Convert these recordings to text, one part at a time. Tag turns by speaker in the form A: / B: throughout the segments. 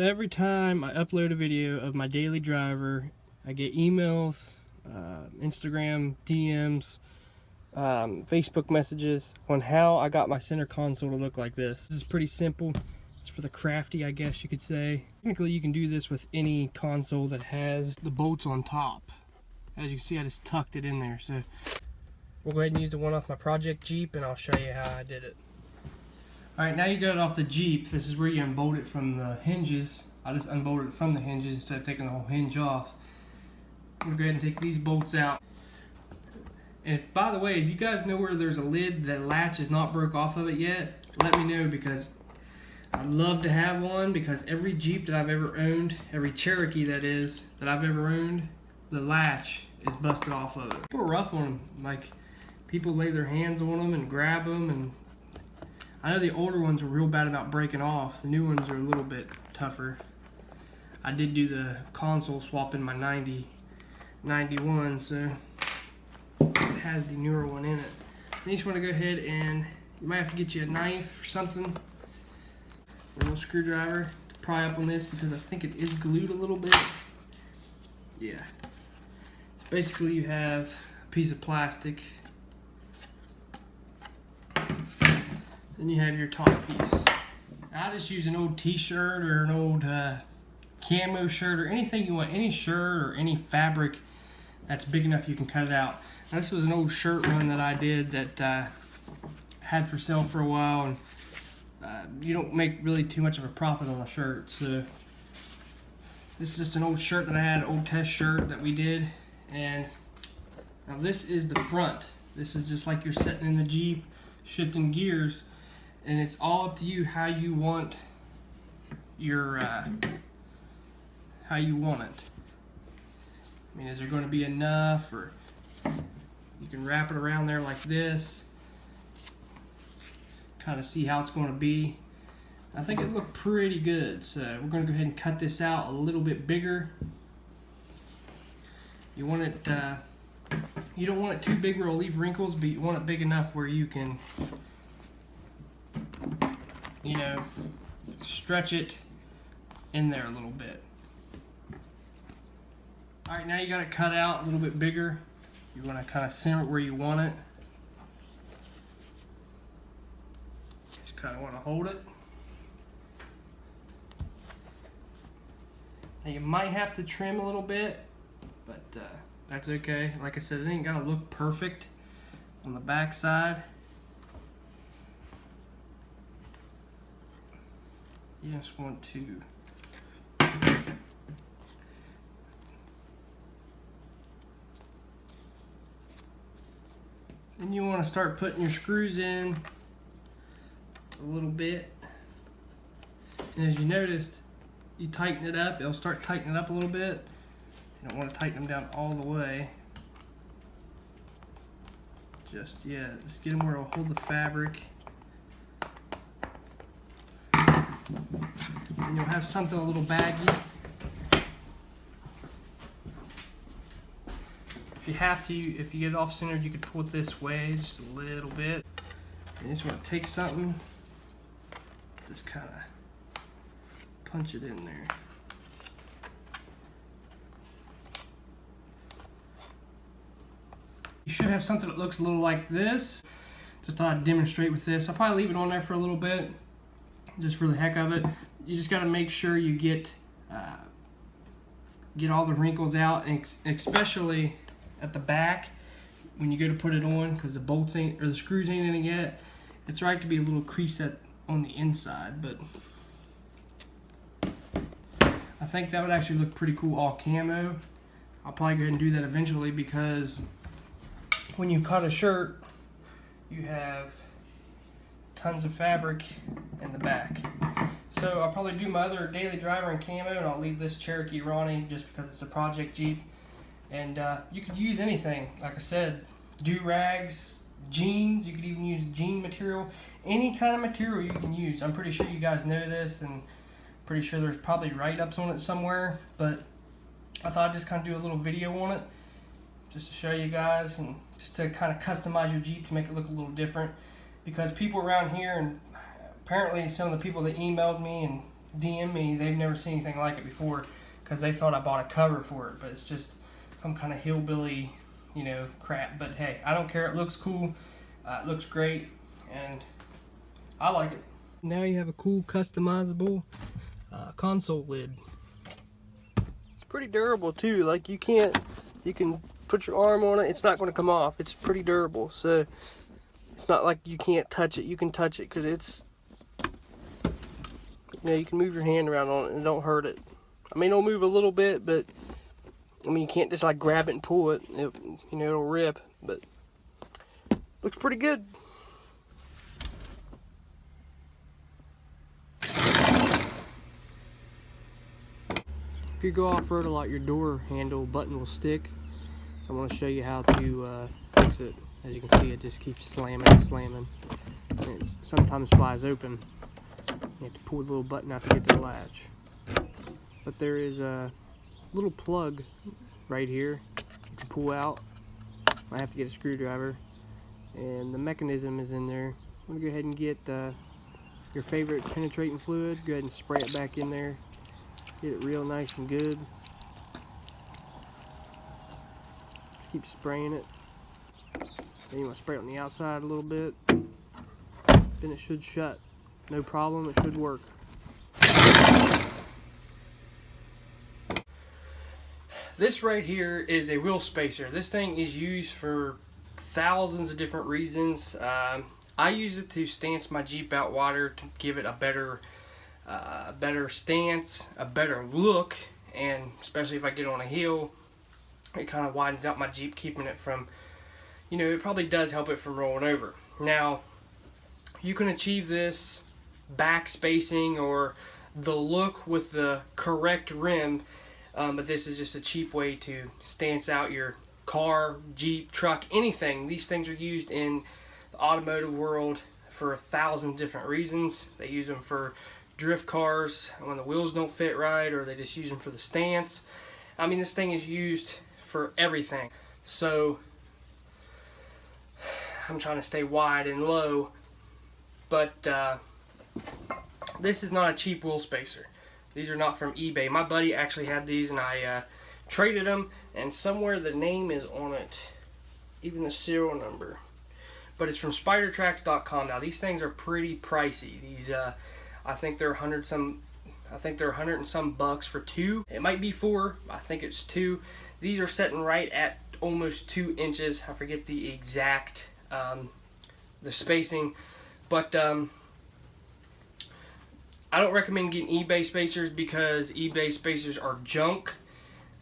A: So every time I upload a video of my daily driver, I get emails, Instagram DMs, Facebook messages on how I got my center console to look like this. This is pretty simple. It's for the crafty, I guess you could say. Technically, you can do this with any console that has the bolts on top. As you can see, I just tucked it in there. So we'll go ahead and use the one off my project Jeep, and I'll show you how I did it. Alright, now you got it off the Jeep. This is where you unbolt it from the hinges. I just unbolted it from the hinges instead of taking the whole hinge off. I'm going to go ahead and take these bolts out. And by the way, if you guys know where there's a lid that latch is not broke off of it yet, let me know, because I'd love to have one, because every Jeep that I've ever owned, every Cherokee that is, that I've ever owned, the latch is busted off of it. People are rough on them. Like, people lay their hands on them and grab them, and I know the older ones are real bad about breaking off. The new ones are a little bit tougher. I did do the console swap in my 91, so it has the newer one in it. Then you just want to go ahead and you might have to get you a knife or something, a little screwdriver to pry up on this, because I think it is glued a little bit. Yeah. So basically you have a piece of plastic. Then you have your top piece. I just use an old t-shirt or an old camo shirt or anything you want, any shirt or any fabric that's big enough you can cut it out. Now, this was an old shirt run that I did that had for sale for a while, and you don't make really too much of a profit on a shirt. So this is just an old shirt that I had, an old test shirt that we did. And now this is the front. This is just like you're sitting in the Jeep shifting gears. And it's all up to you how you want your how you want it. I mean, is there going to be enough, or you can wrap it around there like this, kind of see how it's going to be. I think it looked pretty good, so we're going to go ahead and cut this out a little bit bigger. You want it you don't want it too big where it'll leave wrinkles, but you want it big enough where you can, you know, stretch it in there a little bit. Alright, now you got it cut out a little bit bigger. You want to kind of center it where you want it. Just kind of want to hold it. Now you might have to trim a little bit, but that's okay. Like I said, it ain't gonna look perfect on the back side. You just want to and you want to start putting your screws in a little bit. And as you noticed, you tighten it up, it'll start tightening up a little bit. You don't want to tighten them down all the way. Just get them where it'll hold the fabric. And you'll have something a little baggy. If you have to, if you get it off centered, you could pull it this way just a little bit. And you just want to take something, just kind of punch it in there. You should have something that looks a little like this. Just thought I'd demonstrate with this. I'll probably leave it on there for a little bit, just for the heck of it. You just got to make sure you get all the wrinkles out, and especially at the back when you go to put it on, because the bolts ain't, or the screws ain't in it yet. It's right to be a little crease on the inside, but I think that would actually look pretty cool all camo. I'll probably go ahead and do that eventually, because when you cut a shirt, you have tons of fabric in the back. So I'll probably do my other daily driver in camo, and I'll leave this Cherokee.ronnie just because it's a project Jeep. And you could use anything, like I said, do-rags, jeans. You could even use jean material, any kind of material you can use. I'm pretty sure you guys know this, and pretty sure there's probably write-ups on it somewhere, but I thought I'd just kind of do a little video on it just to show you guys, and just to kind of customize your Jeep to make it look a little different. Because people around here, and apparently some of the people that emailed me and DM me. They've never seen anything like it before because they thought I bought a cover for it, but it's just some kind of hillbilly, you know, crap. But hey, I don't care. It looks cool. It looks great, and I like it. Now you have a cool customizable console lid. It's pretty durable too. Like you can put your arm on it. It's not going to come off. It's pretty durable. So it's not like you can't touch it. You can touch it because it's, you know, you can move your hand around on it and it don't hurt it. I mean, it'll move a little bit, but I mean, you can't just like grab it and pull it. You know, it'll rip, but looks pretty good. If you go off-road a lot, your door handle button will stick. So I'm going to show you how to fix it. As you can see, it just keeps slamming and slamming. And it sometimes flies open. You have to pull the little button out to get to the latch. But there is a little plug right here you can pull out. I have to get a screwdriver. And the mechanism is in there. I'm going to go ahead and get your favorite penetrating fluid. Go ahead and spray it back in there. Get it real nice and good. Keep spraying it. Then you want to spray it on the outside a little bit. Then it should shut. No problem, it should work. This right here is a wheel spacer. This thing is used for thousands of different reasons. I use it to stance my Jeep out wider to give it a better stance, a better look, and especially if I get on a hill, it kind of widens out my Jeep, keeping it from, you know, it probably does help it from rolling over. Now, you can achieve this back spacing or the look with the correct rim, but this is just a cheap way to stance out your car, Jeep, truck, anything. These things are used in the automotive world for 1,000 different reasons. They use them for drift cars when the wheels don't fit right, or they just use them for the stance. I mean, this thing is used for everything. So I'm trying to stay wide and low, but this is not a cheap wheel spacer. These are not from eBay. My buddy actually had these, and I traded them, and somewhere the name is on it, even the serial number, but it's from spidertracks.com. Now these things are pretty pricey. These I think they're 100 and some bucks for two. It might be 4. I think it's 2. These are sitting right at almost 2 inches. I forget the exact the spacing, but I don't recommend getting eBay spacers because eBay spacers are junk.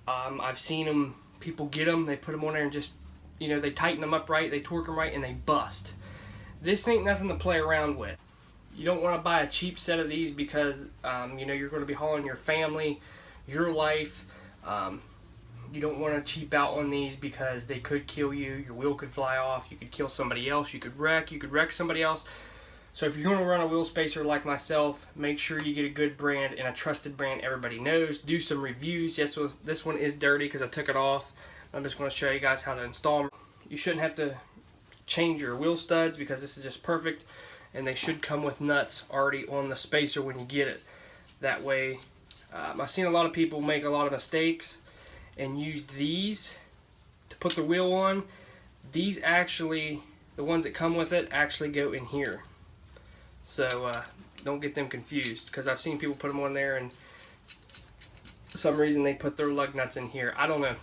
A: I've seen them, people get them, they put them on there and just, you know, they tighten them up right, they torque them right, and they bust. This ain't nothing to play around with. You don't want to buy a cheap set of these because you know, you're going to be hauling your family, your life. You don't want to cheap out on these because they could kill you. Your wheel could fly off. You could kill somebody else. You could wreck somebody else. So if you're going to run a wheel spacer like myself, make sure you get a good brand and a trusted brand everybody knows. Do some reviews. Yes, this one is dirty because I took it off. I'm just going to show you guys how to install them. You shouldn't have to change your wheel studs because this is just perfect. And they should come with nuts already on the spacer when you get it. That way, I've seen a lot of people make a lot of mistakes and use these to put the wheel on. These actually, the ones that come with it, actually go in here. So don't get them confused, because I've seen people put them on there and for some reason they put their lug nuts in here. I don't know.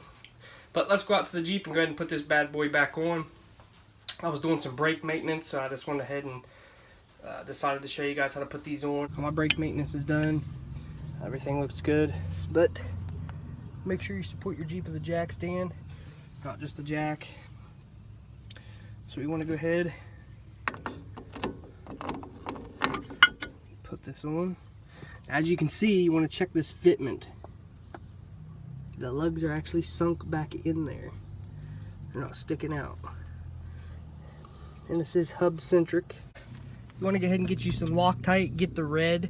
A: But let's go out to the Jeep and go ahead and put this bad boy back on. I was doing some brake maintenance, so I just went ahead and decided to show you guys how to put these on. My brake maintenance is done. Everything looks good, but make sure you support your Jeep with a jack stand, not just a jack. So we want to go ahead, put this on. As you can see, you want to check this fitment. The lugs are actually sunk back in there. They're not sticking out. And this is hub centric. You want to go ahead and get you some Loctite. Get the red.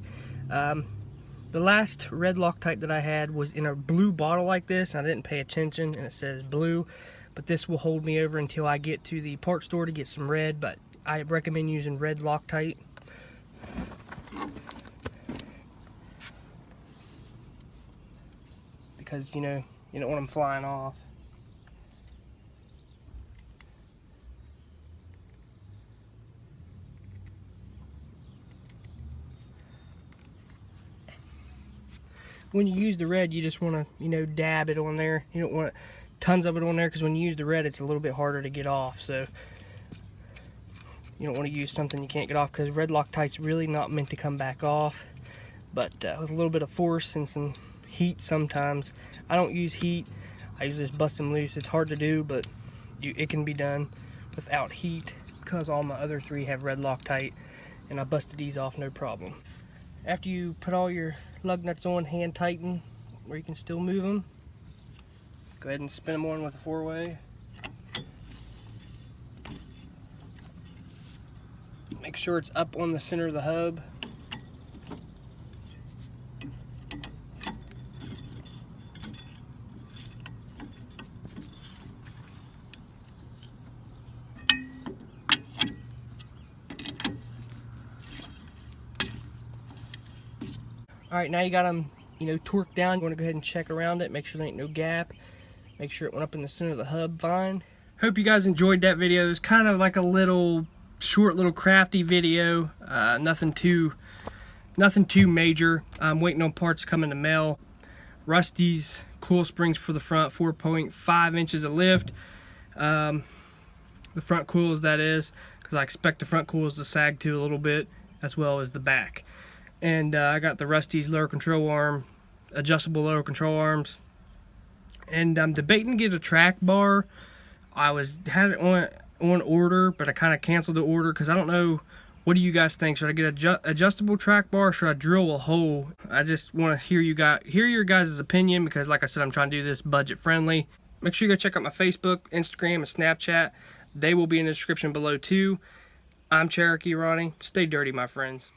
A: The last red Loctite that I had was in a blue bottle like this. I didn't pay attention and it says blue, but this will hold me over until I get to the parts store to get some red, but I recommend using red Loctite. because you know you don't want them flying off. When you use the red, you just want to, you know, dab it on there. You don't want tons of it on there, because when you use the red, it's a little bit harder to get off. So you don't want to use something you can't get off, because red Loctite's really not meant to come back off. But with a little bit of force and some heat sometimes. I don't use heat. I usually just bust them loose. It's hard to do, but it can be done without heat, because all my other 3 have red Loctite, and I busted these off no problem. After you put all your lug nuts on, hand tighten where you can still move them. Go ahead and spin them on with a 4-way. Make sure it's up on the center of the hub. Alright, now you got them, you know, torqued down. You want to go ahead and check around it, make sure there ain't no gap. Make sure it went up in the center of the hub fine. Hope you guys enjoyed that video. It was kind of like a little short, little crafty video. Nothing too major. I'm waiting on parts to come in the mail. Rusty's coil springs for the front, 4.5 inches of lift. The front coils, that is, because I expect the front coils to sag to a little bit, as well as the back. And I got the Rusty's lower control arm, adjustable lower control arms. And I'm debating to get a track bar. I had it on order, but I kind of canceled the order because I don't know. What do you guys think? Should I get a adjustable track bar, or should I drill a hole? I just want to hear your guys' opinion, because like I said, I'm trying to do this budget friendly. Make sure you go check out my Facebook, Instagram, and Snapchat. They will be in the description below too. I'm Cherokee Ronnie. Stay dirty, my friends.